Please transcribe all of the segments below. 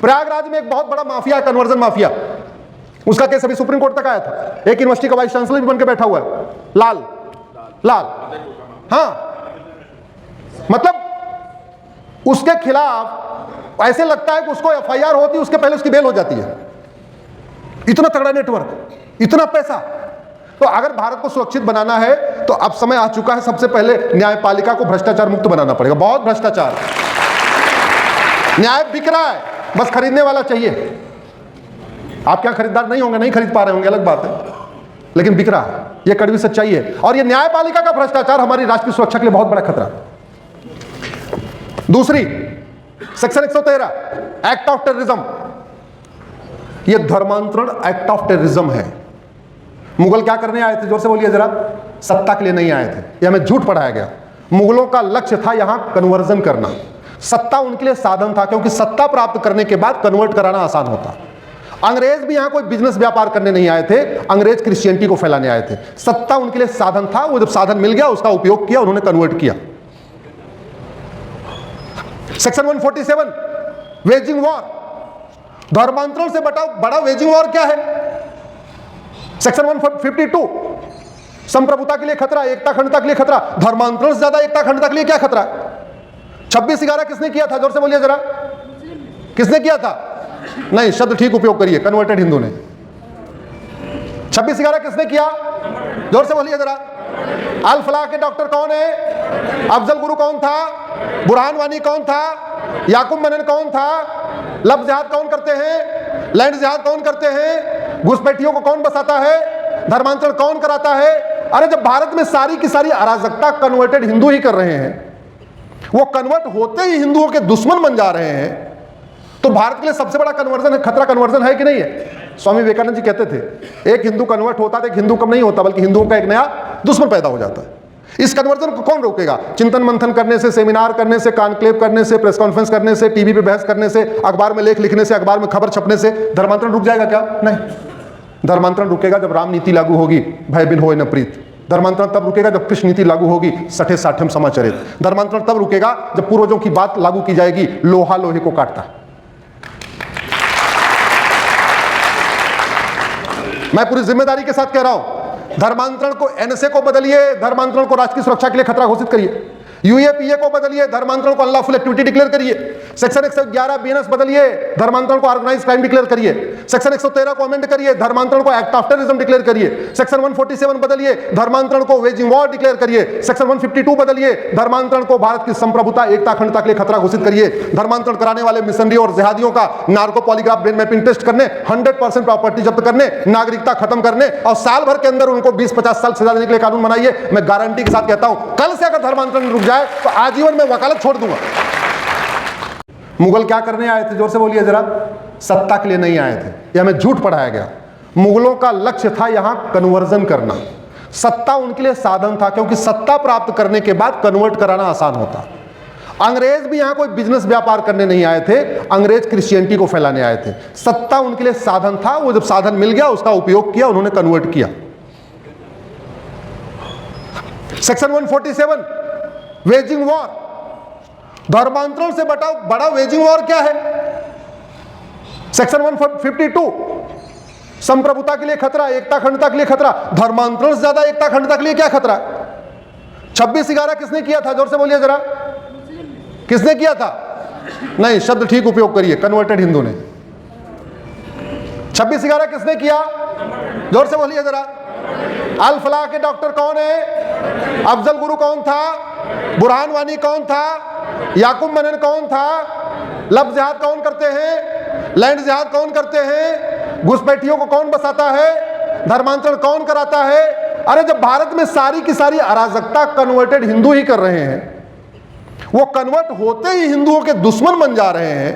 प्रयागराज में एक बहुत बड़ा माफिया, कन्वर्जन माफिया, उसका केस अभी सुप्रीम कोर्ट तक आया था। एक यूनिवर्सिटी का वाइस चांसलर भी बन के बैठा हुआ है, लाल। हाँ, मतलब उसके खिलाफ ऐसे लगता है कि उसको एफआईआर होती है, उसके पहले उसकी बेल हो जाती है। इतना तगड़ा नेटवर्क, इतना पैसा। तो अगर भारत को सुरक्षित बनाना है तो अब समय आ चुका है, सबसे पहले न्यायपालिका को भ्रष्टाचार मुक्त बनाना पड़ेगा। बहुत भ्रष्टाचार, न्याय बिक रहा है, बस खरीदने वाला चाहिए। आप क्या खरीदार नहीं होंगे, नहीं खरीद पा रहे होंगे, अलग बात है, लेकिन बिक रहा है, यह कड़वी सच्चाई है। और यह न्यायपालिका का भ्रष्टाचार हमारी राष्ट्र की सुरक्षा के लिए बहुत बड़ा खतरा है। दूसरी, सेक्शन 113 एक्ट ऑफ टेररिज्म, यह धर्मांतरण एक्ट ऑफ टेररिज्म है। मुगल क्या करने आए थे, जोर से बोलिए जरा। सत्ता के लिए नहीं आए थे, यह हमें झूठ पढ़ाया गया। मुगलों का लक्ष्य था यहां कन्वर्जन करना। सत्ता उनके लिए साधन था, क्योंकि सत्ता प्राप्त करने के बाद कन्वर्ट कराना आसान होता। अंग्रेज भी यहां कोई बिजनेस व्यापार करने नहीं आए थे, अंग्रेज क्रिश्चियनिटी को फैलाने आए थे। सत्ता उनके लिए साधन था, वो जब साधन मिल गया उसका उपयोग किया, उन्होंने कन्वर्ट किया। सेक्शन 147 वेजिंग वॉर, धर्मांतरण से बड़ा वेजिंग वॉर क्या है। सेक्शन 152 संप्रभुता के लिए खतरा, एकता अखंडता के लिए खतरा। धर्मांतरण से ज्यादा एकता अखंडता के लिए क्या खतरा है। 26/11 किसने किया था, जोर से बोलिए जरा। किसने किया था, नहीं शब्द ठीक उपयोग करिए, कन्वर्टेड हिंदू ने। 26/11 किसने किया, जोर से बोलिए जरा। अल फलाह के डॉक्टर कौन है, अफजल गुरु कौन था, बुरहान वानी कौन था, याकूब मनन कौन था, लफ्ज जिहाद कौन करते हैं, लैंड जिहाद कौन करते हैं, घुसपैठियों को कौन बसाता है, धर्मांतरण कौन कराता है। अरे जब भारत में सारी की सारी अराजकता कन्वर्टेड हिंदू ही कर रहे हैं, वो कन्वर्ट होते ही हिंदुओं के दुश्मन बन जा रहे हैं, तो भारत के लिए सबसे बड़ा कन्वर्जन है, खतरा कन्वर्जन है कि नहीं है। स्वामी विवेकानंद जी कहते थे एक हिंदू कन्वर्ट होता तो एक हिंदू कम नहीं होता, बल्कि हिंदुओं का एक नया दुश्मन पैदा हो जाता है। इस कन्वर्जन को कौन रोकेगा। चिंतन मंथन करने से, सेमिनार करने से, कॉन्क्लेव करने से, प्रेस कॉन्फ्रेंस करने से, टीवी पे बहस करने से, अखबार में लेख लिखने से, अखबार में खबर छपने से धर्मांतरण रुक जाएगा क्या, नहीं। धर्मांतरण रुकेगा जब राम नीति लागू होगी, भय बिन होए न प्रीत। धर्मांतरण तब रुकेगा जब कृष्ण नीति लागू होगी, सठे साठम समाचरित। धर्मांतरण तब रुकेगा जब पूर्वजों की बात लागू की जाएगी, लोहा लोहे को काटता। मैं पूरी जिम्मेदारी के साथ कह रहा हूं, धर्मांतरण को एनएसए को बदलिए, धर्मांतरण को राष्ट्र की सुरक्षा के लिए खतरा घोषित करिए। यूएपीए को बदलिए, धर्मांतरण को अनलॉफुल एक्टिविटी डिक्लेयर करिए। सेक्शन 111 बीएनएस बदलिए, धर्मांतरण को ऑर्गेनाइज्ड क्राइम डिक्लेयर करिए। सेक्शन 113 को अमेंड करिए, धर्मांतरण को एक्ट ऑफ टेररिज्म डिक्लेयर करिए। सेक्शन 147 बदलिए, धर्मांतरण को वेजिंग वॉर डिक्लेयर करिए। सेक्शन 152 बदलिए, धर्मांतरण को भारत की संप्रभुता, एकता, अखंडता के लिए खतरा घोषित करिए। धर्मांतरण कराने वाले मिशनरी और जिहादियों का narco polygraph brain mapping test करने, 100% प्रॉपर्टी जब्त करने, नागरिकता खत्म करने और साल भर के अंदर उनको 20-50 साल सजा देने के लिए कानून बनाइए। मैं गारंटी के साथ कहता हूं, कल से अगर धर्मांतरण रुक जाए तो आजीवन में वकालत छोड़ दूंगा। मुगल क्या करने आए थे, जोर से बोलिए जरा। सत्ता के लिए नहीं आए थे, यह हमें झूठ पढ़ाया गया। मुगलों का लक्ष्य था यहां कन्वर्जन करना। सत्ता उनके लिए साधन था, क्योंकि सत्ता प्राप्त करने के बाद कन्वर्ट कराना आसान होता। अंग्रेज भी यहां कोई बिजनेस व्यापार करने नहीं आए थे, अंग्रेज क्रिश्चियनिटी को फैलाने आए थे। सत्ता उनके लिए साधन था, वो जब साधन मिल गया उसका उपयोग किया, उन्होंने कन्वर्ट किया। सेक्शन 147 वेजिंग वॉर, धर्मांतरण से बड़ा वेजिंग वॉर क्या है। सेक्शन 152 संप्रभुता के लिए खतरा, एकता अखंडता के लिए खतरा। धर्मांतरण से ज्यादा एकता अखंडता के लिए क्या खतरा है। 26/11 किसने किया था, जोर से बोलिए जरा। किसने किया था, नहीं शब्द ठीक उपयोग करिए, कन्वर्टेड हिंदू ने। 26/11 किसने किया, जोर से बोलिए जरा। अल फलाह के डॉक्टर कौन है, अफजल गुरु कौन था, बुरहान वानी कौन था, याकूब मनन कौन था, लफ्ज जिहाद कौन करते हैं, लैंड जिहाद कौन करते हैं, घुसपैठियों को कौन बसाता है, धर्मांतरण कौन कराता है। अरे जब भारत में सारी की सारी अराजकता कन्वर्टेड हिंदू ही कर रहे हैं, वो कन्वर्ट होते ही हिंदुओं के दुश्मन बन जा रहे हैं,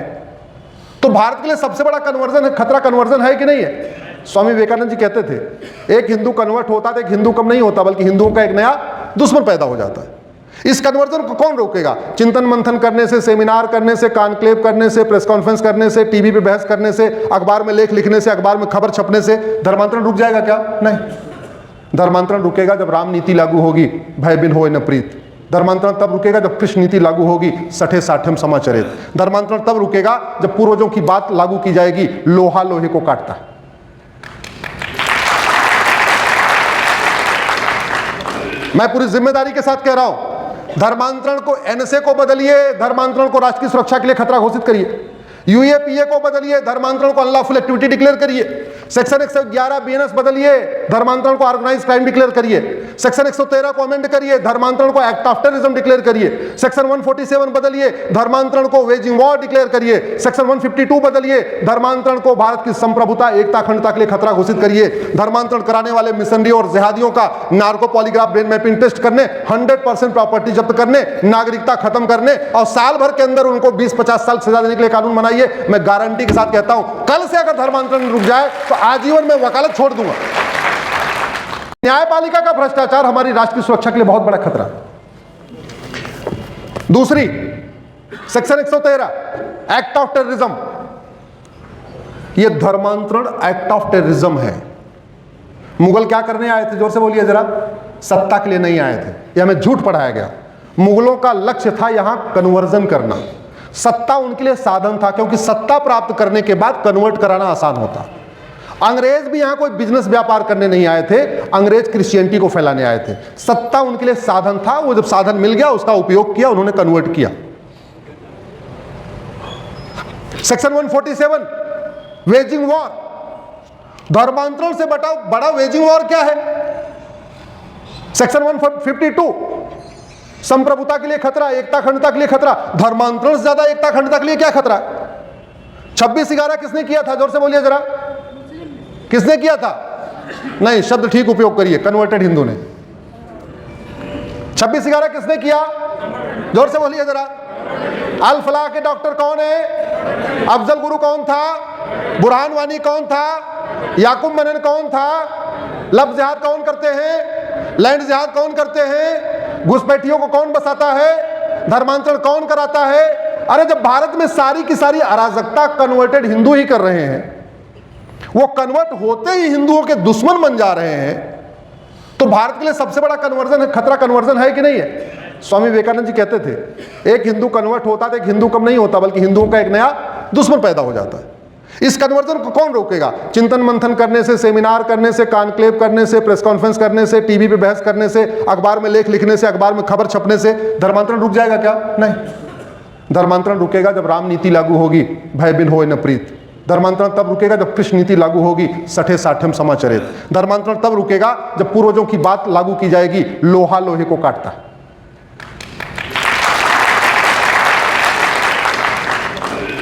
तो भारत के लिए सबसे बड़ा कन्वर्जन है, खतरा कन्वर्जन है कि नहीं है। स्वामी विवेकानंद जी कहते थे एक हिंदू कन्वर्ट होता तो एक हिंदू कम नहीं होता, बल्कि हिंदुओं का एक नया दुश्मन पैदा हो जाता है। इस कन्वर्जन को कौन रोकेगा। चिंतन मंथन करने से, सेमिनार करने से, कॉन्क्लेव करने से, प्रेस कॉन्फ्रेंस करने से, टीवी पे बहस करने से, अखबार में लेख लिखने से, अखबार में खबर छपने से धर्मांतरण रुक जाएगा क्या, नहीं। धर्मांतरण रुकेगा जब राम नीति लागू होगी, भय बिन होए न प्रीत। धर्मांतरण तब रुकेगा जब कृष्ण नीति लागू होगी, सठे साठम समाचरित। धर्मांतरण तब रुकेगा जब पूर्वजों की बात लागू की जाएगी, लोहा लोहे को काटता है। मैं पूरी जिम्मेदारी के साथ कह रहा हूं, धर्मांतरण को एनएसए को बदलिए, धर्मांतरण को राष्ट्र की सुरक्षा के लिए खतरा घोषित करिए। यूएपीए को बदलिए, धर्मांतरण को अनलॉफुल एक्टिविटी डिक्लेयर करिए। सेक्शन 111 बीएनएस बदलिए, धर्मांतरण को ऑर्गेनाइज्ड क्राइम डिक्लेयर करिए। सेक्शन 113 को अमेंड करिए, धर्मांतरण को एक्ट ऑफ टेररिज्म डिक्लेयर करिए। सेक्शन 147 बदलिए, धर्मांतरण को वेजिंग वॉर डिक्लेयर करिए। सेक्शन 152 बदलिए, धर्मांतरण को भारत की संप्रभुता एकता अखंडता के लिए खतरा घोषित करिए। धर्मांतरण कराने वाले मिशनरी और जिहादियों का narco polygraph brain mapping test करने, 100% प्रॉपर्टी जब्त करने, नागरिकता खत्म करने और साल भर के अंदर उनको 20-50 साल सजा देने के लिए कानून बनाइए। मैं गारंटी के साथ कहता हूं, कल से अगर धर्मांतरण रुक जाए तो आजीवन में वकालत छोड़ दूंगा। न्यायपालिका का भ्रष्टाचार हमारी राष्ट्र की सुरक्षा के लिए बहुत बड़ा खतरा। दूसरी, सेक्शन 113 एक्ट ऑफ टेररिज्म, यह धर्मांतरण एक्ट ऑफ टेररिज्म है। मुगल क्या करने आए थे, जोर से बोलिए जरा। सत्ता के लिए नहीं आए थे, यह हमें झूठ पढ़ाया गया। मुगलों का लक्ष्य था यहां कन्वर्जन करना। सत्ता उनके लिए साधन था, क्योंकि सत्ता प्राप्त करने के बाद कन्वर्ट कराना आसान होता। अंग्रेज भी यहां कोई बिजनेस व्यापार करने नहीं आए थे, अंग्रेज क्रिश्चियनिटी को फैलाने आए थे। सत्ता उनके लिए साधन था, वो जब साधन मिल गया उसका उपयोग किया, उन्होंने कन्वर्ट किया। सेक्शन 147 वेजिंग वॉर, धर्मांतरण से बड़ा वेजिंग वॉर क्या है। सेक्शन 152 संप्रभुता के लिए खतरा, एकता अखंडता के लिए खतरा। धर्मांतरण से ज्यादा एकता अखंडता के लिए क्या खतरा है। 26/11 किसने किया था, जोर से बोलिए जरा। किसने किया था? नहीं, शब्द ठीक उपयोग करिए, कन्वर्टेड हिंदू ने। 26/11 किसने किया, जोर से बोलिए जरा। अल फलाह के डॉक्टर कौन है? अफजल गुरु कौन था? बुरहान वानी कौन था? याकूब मनन कौन था? लफ्ज़ जिहाद कौन करते हैं? लैंड जिहाद कौन करते हैं? घुसपैठियों को कौन बसाता है? धर्मांतरण कौन कराता है? अरे जब भारत में सारी की सारी अराजकता कन्वर्टेड हिंदू ही कर रहे हैं, वो कन्वर्ट होते ही हिंदुओं के दुश्मन बन जा रहे हैं, तो भारत के लिए सबसे बड़ा कन्वर्जन है, खतरा कन्वर्जन है कि नहीं है। स्वामी विवेकानंद जी कहते थे, एक हिंदू कन्वर्ट होता तो एक हिंदू कम नहीं होता, बल्कि हिंदुओं का एक नया दुश्मन पैदा हो जाता है। इस कन्वर्जन को कौन रोकेगा? चिंतन मंथन करने से, सेमिनार करने से, कॉन्क्लेव करने से, प्रेस कॉन्फ्रेंस करने से, टीवी पे बहस करने से, अखबार में लेख लिखने से, अखबार में खबर छपने से धर्मांतरण रुक जाएगा क्या? नहीं, धर्मांतरण रुकेगा जब राम नीति लागू होगी, भय बिन होए न प्रीत। धर्मांतरण तब रुकेगा जब कृष्ण नीति लागू होगी, सठे साठम समाचरित। धर्मांतरण तब रुकेगा जब पूर्वजों की बात लागू की जाएगी, लोहा लोहे को काटता है।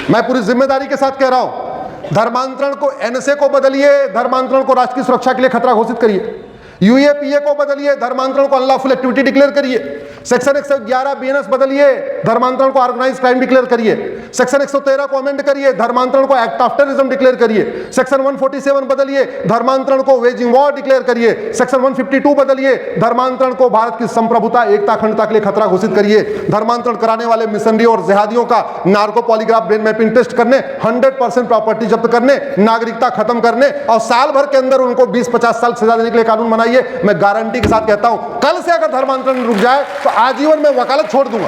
मैं पूरी जिम्मेदारी के साथ कह रहा हूं, धर्मांतरण को एनएसए को बदलिए, धर्मांतरण को राष्ट्र की सुरक्षा के लिए खतरा घोषित करिए। यूएपीए को बदलिए, धर्मांतरण को अनलॉफुल एक्टिविटी डिक्लेयर करिए। सेक्शन 111 बीएनएस बदलिए, धर्मांतरण को ऑर्गेनाइज्ड क्राइम डिक्लेयर करिए। सेक्शन 113 को अमेंड करिए, धर्मांतरण को एक्ट ऑफ टेररिज्म डिक्लेयर करिए। सेक्शन 147 बदलिए, धर्मांतरण को वेजिंग वॉर डिक्लेयर करिए। सेक्शन 152 बदलिए, धर्मांतरण को भारत की संप्रभुता एकता अखंडता के लिए खतरा घोषित करिए। धर्मांतरण कराने वाले मिशनरी और जिहादियों का narco polygraph brain mapping test करने, 100% प्रॉपर्टी जब्त करने, नागरिकता खत्म करने और साल भर के अंदर उनको 20-50 साल सजा देने के लिए कानून बनाइए। मैं गारंटी के साथ कहता हूं, कल से अगर धर्मांतरण रुक जाए तो आजीवन में वकालत छोड़ दूंगा।